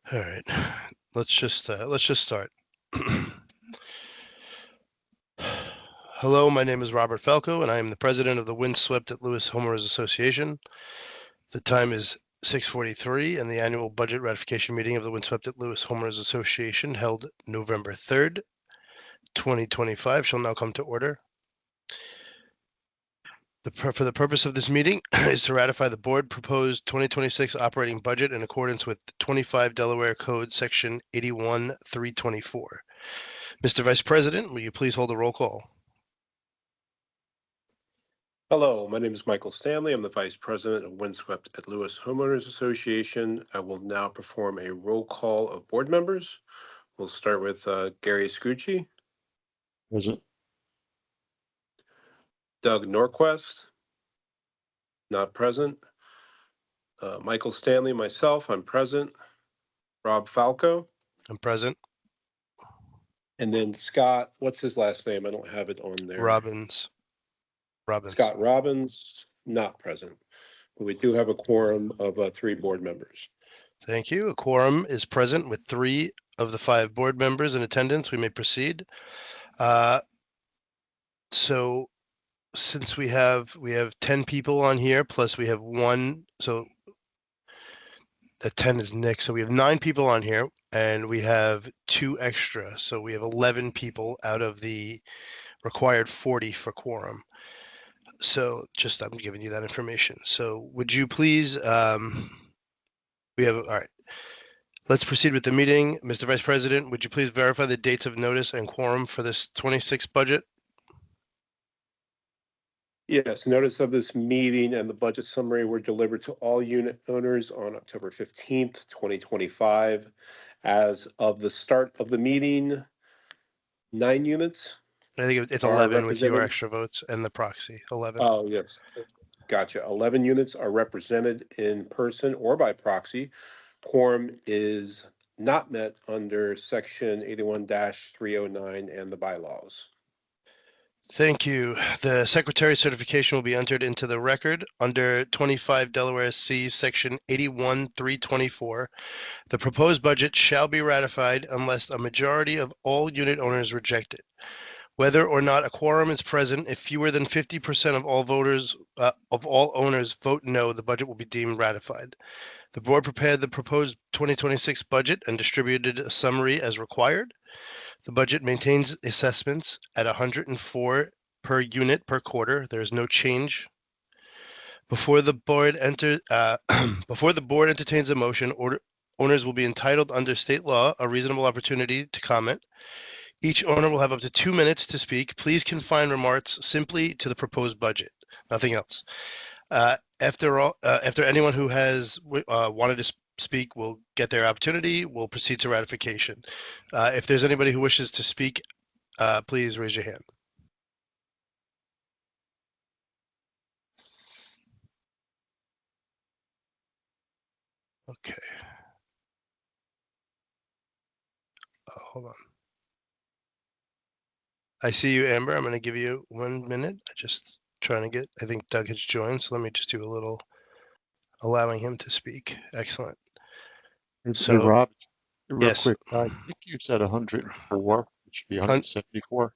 All right, let's just start. Hello, my name is Robert Falco, and I am the president of the Windswept at Lewis Homeowners Association. The time is 6:43, and the annual budget ratification meeting of the Windswept at Lewis Homeowners Association, held November 3rd, 2025, shall now come to order. For the purpose of this meeting is to ratify the board proposed 2026 operating budget in accordance with 25 Delaware Code Section 81-324. Mr. Vice President, will you please hold a roll call? Hello, my name is Michael Stanley. I'm the Vice President of Windswept at Lewis Homeowners Association. I will now perform a roll call of board members. We'll start with Gary Scucci. Present. Doug Norquist. Not present. Michael Stanley, myself, I'm present. Rob Falco. I'm present. And then Scott, what's his last name? I don't have it on there. Robbins. Scott Robbins, not present. But we do have a quorum of 3 board members. Thank you. A quorum is present with 3 of the 5 board members in attendance. We may proceed. So since we have 10 people on here, plus we have 1, so the 10 is Nick. So we have 9 people on here, and we have 2 extra. So we have 11 people out of the required 40 for quorum. So just, I'm giving you that information. So would you please, all right. Let's proceed with the meeting. Mr. Vice President, would you please verify the dates of notice and quorum for this 26 budget? Yes, notice of this meeting and the budget summary were delivered to all unit owners on October 15th, 2025. As of the start of the meeting, 9 units. I think it's are 11 with your represented. extra votes and the proxy, 11. Oh, yes. Gotcha. 11 units are represented in person or by proxy. Quorum is not met under section 81-309 and the bylaws. Thank you. The secretary's certification will be entered into the record under 25 Delaware C, section 81-324. The proposed budget shall be ratified unless a majority of all unit owners reject it. Whether or not a quorum is present, if fewer than 50% of all voters, of all owners vote no, the budget will be deemed ratified. The board prepared the proposed 2026 budget and distributed a summary as required. The budget maintains assessments at 104 per unit per quarter. There's no change. Before the board entertains a motion, owners will be entitled under state law a reasonable opportunity to comment. Each owner will have up to 2 minutes to speak. Please confine remarks simply to the proposed budget, nothing else. After anyone who has wanted to speak will get their opportunity, we'll proceed to ratification. If there's anybody who wishes to speak, please raise your hand. Okay. Hold on. I see you, Amber. I'm going to give you 1 minute. I think Doug has joined, so let me just do a little allowing him to speak. Excellent. So, Rob, real yes. quick, I think you said 104. It should be 174.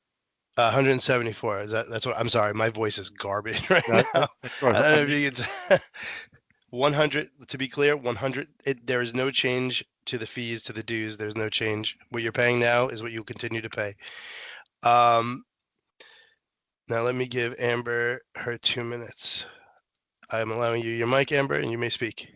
174. That's what I'm sorry. My voice is garbage right now. That's right. 100. To be clear, 100. There is no change to the fees, to the dues. There's no change. What you're paying now is what you'll continue to pay. Now let me give Amber her 2 minutes. I'm allowing you your mic, Amber, and you may speak.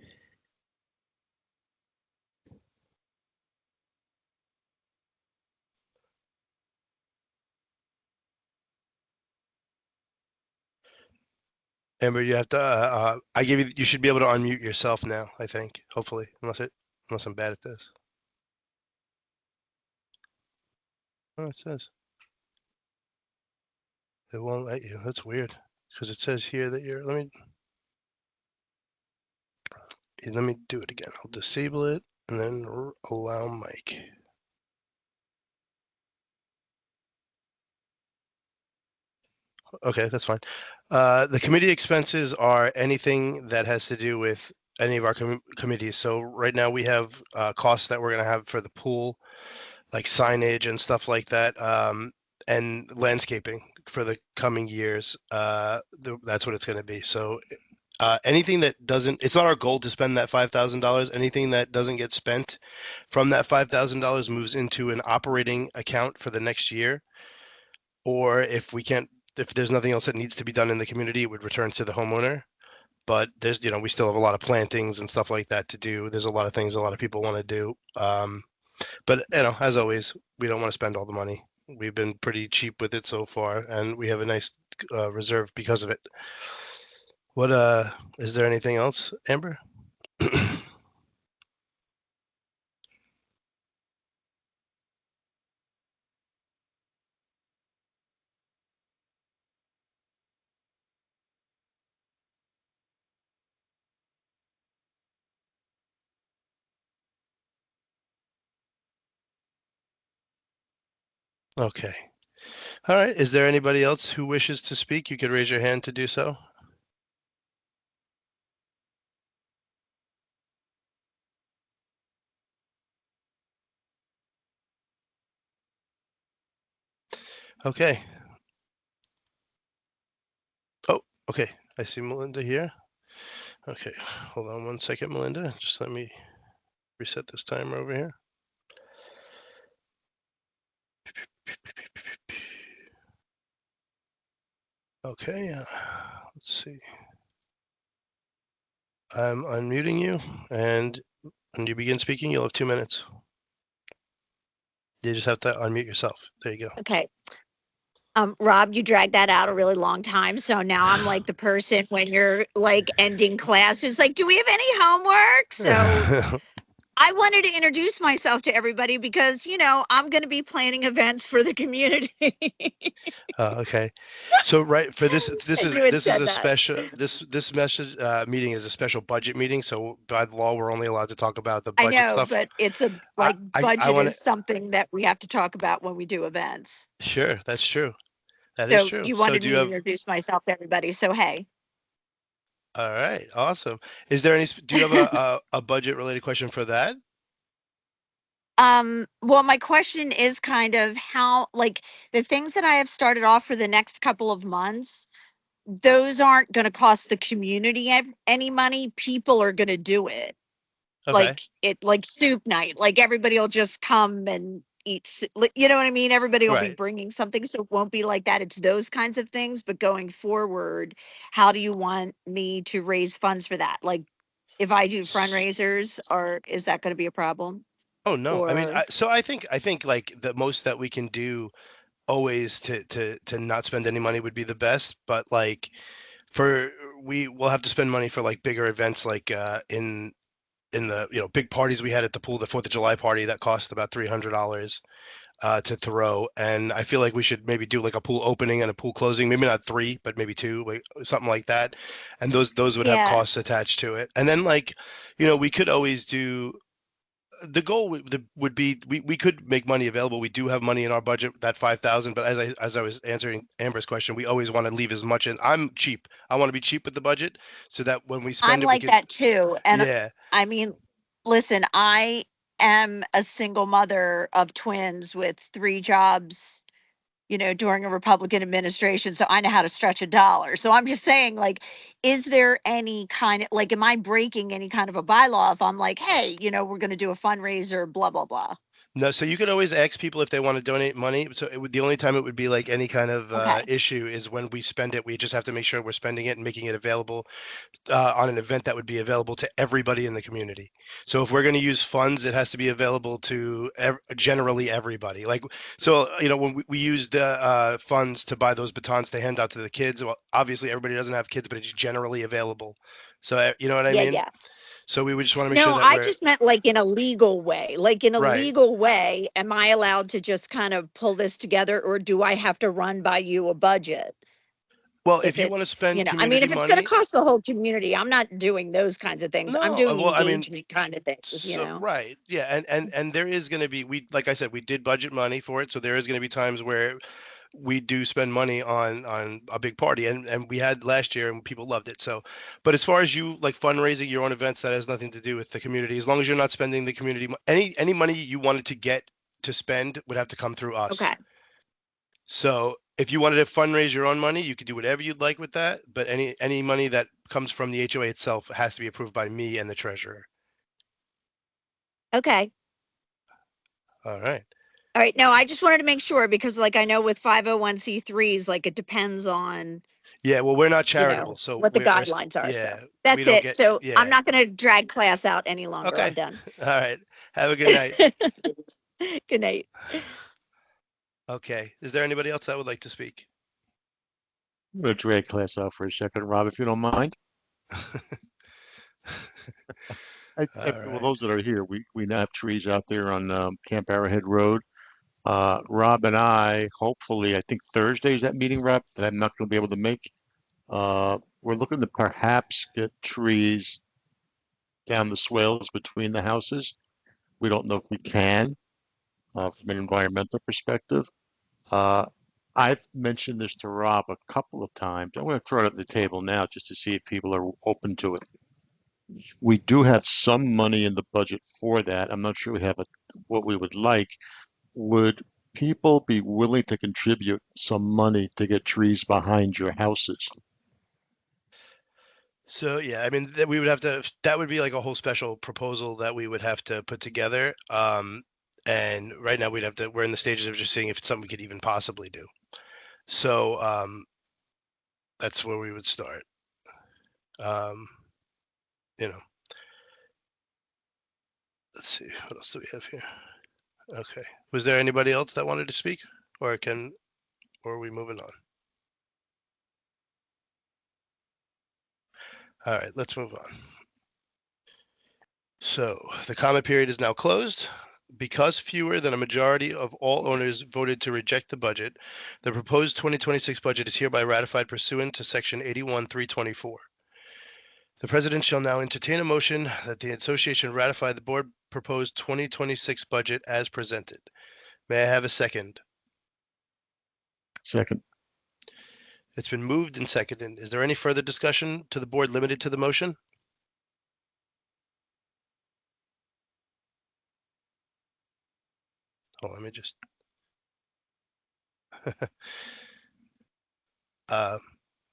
Amber, you have to, you should be able to unmute yourself now, I think, hopefully, unless I'm bad at this. Oh, it says. It won't let you. That's weird, because it says here that let me do it again. I'll disable it and then allow mic. Okay, that's fine. The committee expenses are anything that has to do with any of our committees. So right now we have costs that we're going to have for the pool, like signage and stuff like that, and landscaping for the coming years. That's what it's going to be. So anything that doesn't, it's not our goal to spend that $5,000. Anything that doesn't get spent from that $5,000 moves into an operating account for the next year. Or if there's nothing else that needs to be done in the community, it would return to the homeowner. But there's, we still have a lot of plantings and stuff like that to do. There's a lot of things a lot of people want to do. But as always, we don't want to spend all the money. We've been pretty cheap with it so far, and we have a nice reserve because of it. What is there anything else, Amber? Okay. All right. Is there anybody else who wishes to speak? You could raise your hand to do so. Okay. Oh, okay. I see Melinda here. Okay. Hold on one second, Melinda. Just let me reset this timer over here. Okay. Let's see. I'm unmuting you, and when you begin speaking, you'll have 2 minutes. You just have to unmute yourself. There you go. Okay. Rob, you dragged that out a really long time. So now I'm like the person when you're like ending class who's like, do we have any homework? So I wanted to introduce myself to everybody because, I'm going to be planning events for the community. Okay. So for this And is you had this is said a that. special this message meeting is a special budget meeting. So by the law, we're only allowed to talk about the I budget know, stuff. but it's I budget want is something that we have to talk about when we do events. Sure, that's true. That is So true. you So wanted do me you to have? introduce myself to everybody. So, hey. All right, awesome. Is there any? Do you have a budget related question for that? Well, my question is kind of how, like, the things that I have started off for the next couple of months, those aren't going to cost the community any money. People are going to do it. Okay. Like soup night, like everybody will just come and eat, you know what I mean? Everybody will be Right. bringing something. So it won't be like that. It's those kinds of things. But going forward, how do you want me to raise funds for that? Like if I do fundraisers, or is that going to be a problem? Oh no. I mean, Or I think like the most that we can do always to not spend any money would be the best. But like for we will have to spend money for like bigger events like in the big parties we had at the pool, the 4th of July party that cost about $300 to throw. And I feel like we should maybe do like a pool opening and a pool closing, maybe not 3, but maybe 2, like something like that. And those would have yeah, costs attached to it. And then like, we could always do the goal would be we could make money available. We do have money in our budget, that 5,000. But as I was answering Amber's question, we always want to leave as much in. I'm cheap. I want to be cheap with the budget so that when we I'm spend it, we like could. that too. And Yeah. I mean, listen, I am a single mother of twins with 3 jobs, during a Republican administration. So I know how to stretch a dollar. So I'm just saying, like, is there any kind of like, am I breaking any kind of a bylaw if I'm like, hey, we're going to do a fundraiser, blah, blah, blah. No, so you could always ask people if they want to donate money. So the only time it would be like any kind of Okay. issue is when we spend it. We just have to make sure we're spending it and making it available on an event that would be available to everybody in the community. So if we're going to use funds, it has to be available to generally everybody. Like, so, when we use the funds to buy those batons to hand out to the kids, well, obviously everybody doesn't have kids, but it's generally available. So, you know what I Yeah, mean? yeah. So we would just want to make sure No, that I we're just meant like in a legal way. Like in a right. legal way, am I allowed to just kind of pull this together, or do I have to run by you a budget? Well, if If you want to it's, spend I mean, community if it's going to money, cost the whole community, I'm not doing those kinds of things. I'm no, doing well, I mean, engagement kind of things. right, yeah, and there is going to be, like I said, we did budget money for it, so there is going to be times where we do spend money on a big party, and we had last year and people loved it. So, but as far as you like fundraising your own events, that has nothing to do with the community. As long as you're not spending the community any money you wanted to get to spend would have to come through us. Okay, So if you wanted to fundraise your own money, you could do whatever you'd like with that. But any money that comes from the HOA itself has to be approved by me and the treasurer. okay. All right. All right, no, I just wanted to make sure because like I know with 501c3s, like it depends on, Yeah. Well, we're not you know, charitable, so what the we're guidelines are. yeah. So we that's don't it. get- So yeah. I'm not gonna drag class out any longer. Okay. I'm done. All right. Have a good night. Good night. Okay. Is there anybody else that would like to speak? I'm gonna drag class out for a second, Rob, if you don't mind. All Well, right. those that are here, we now have trees out there on Camp Arrowhead Road. Rob and I, hopefully, I think Thursday is that meeting, Rob, that I'm not going to be able to make. We're looking to perhaps get trees down the swales between the houses. We don't know if we can from an environmental perspective. I've mentioned this to Rob a couple of times. I'm going to throw it on the table now just to see if people are open to it. We do have some money in the budget for that. I'm not sure we have what we would like. Would people be willing to contribute some money to get trees behind your houses? So yeah, I mean we would have to. That would be like a whole special proposal that we would have to put together. And right now we're in the stages of just seeing if it's something we could even possibly do. So that's where we would start. You know, let's see, what else do we have here? Okay. Was there anybody else that wanted to speak, or are we moving on? All right, let's move on. So the comment period is now closed. Because fewer than a majority of all owners voted to reject the budget, the proposed 2026 budget is hereby ratified pursuant to section 81-324. The president shall now entertain a motion that the association ratify the board proposed 2026 budget as presented. May I have a second? Second. It's been moved and seconded. Is there any further discussion to the board limited to the motion? Oh, let me just.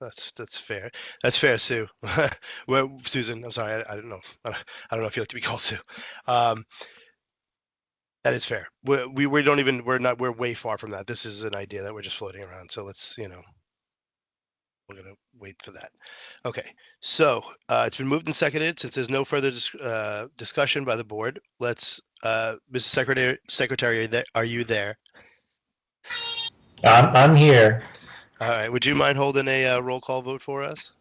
That's fair. That's fair, Sue. Well, Susan, I'm sorry. I don't know. I don't know if you like to be called Sue. That is fair. We don't even, we're way far from that. This is an idea that we're just floating around. So let's, we're going to wait for that. Okay. So it's been moved and seconded. Since there's no further discussion by the board, let's, Mrs. Secretary, are you there? I'm here. All right. Would you mind holding a roll call vote for us?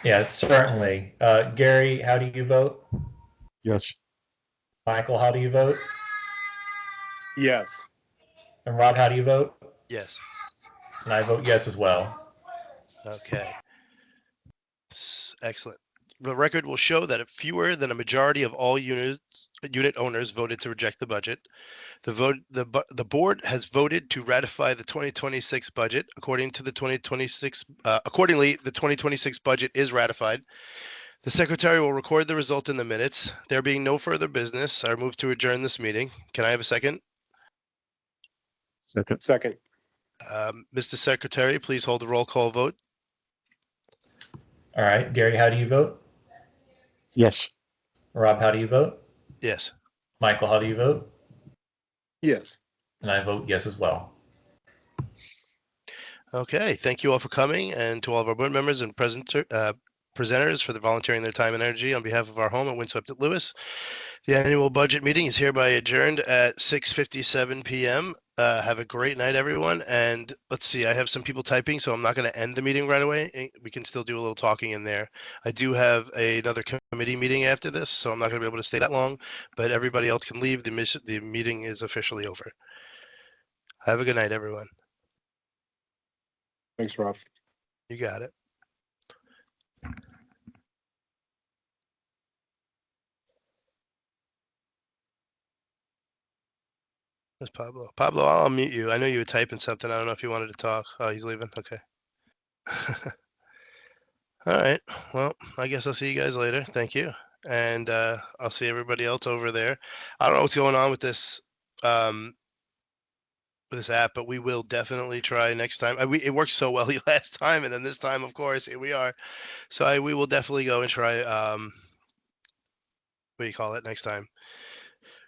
Yeah, certainly. Gary, how do you vote? Yes. Michael, how do you vote? Yes. And Rob, how do you vote? Yes. And I vote yes as well. Okay. Excellent. The record will show that fewer than a majority of all unit owners voted to reject the budget. The board has voted to ratify the 2026 budget. Accordingly, the 2026 budget is ratified. The secretary will record the result in the minutes. There being no further business, I move to adjourn this meeting. Can I have a second? Second. Second. Mr. Secretary, please hold the roll call vote. All right. Gary, how do you vote? Yes. Rob, how do you vote? Yes. Michael, how do you vote? Yes. And I vote yes as well. Okay. Thank you all for coming, and to all of our board members and presenters for the volunteering their time and energy on behalf of our home at Windswept at Lewis. The annual budget meeting is hereby adjourned at 6:57 p.m. Have a great night, everyone. And let's see, I have some people typing, so I'm not going to end the meeting right away. We can still do a little talking in there. I do have another committee meeting after this, so I'm not going to be able to stay that long, but everybody else can leave. The meeting is officially over. Have a good night, everyone. Thanks, Rob. You got it. That's Pablo. Pablo, I'll unmute you. I know you were typing something. I don't know if you wanted to talk. Oh, he's leaving. Okay. All right. Well, I guess I'll see you guys later. Thank you. And I'll see everybody else over there. I don't know what's going on with this app, but we will definitely try next time. It worked so well last time, and then this time, of course, here we are. So we will definitely go and try. What do you call it next time?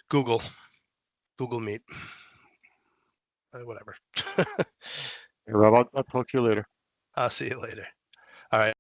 Google Meet. Whatever. Hey, Rob, I'll talk to you later. I'll see you later. All right.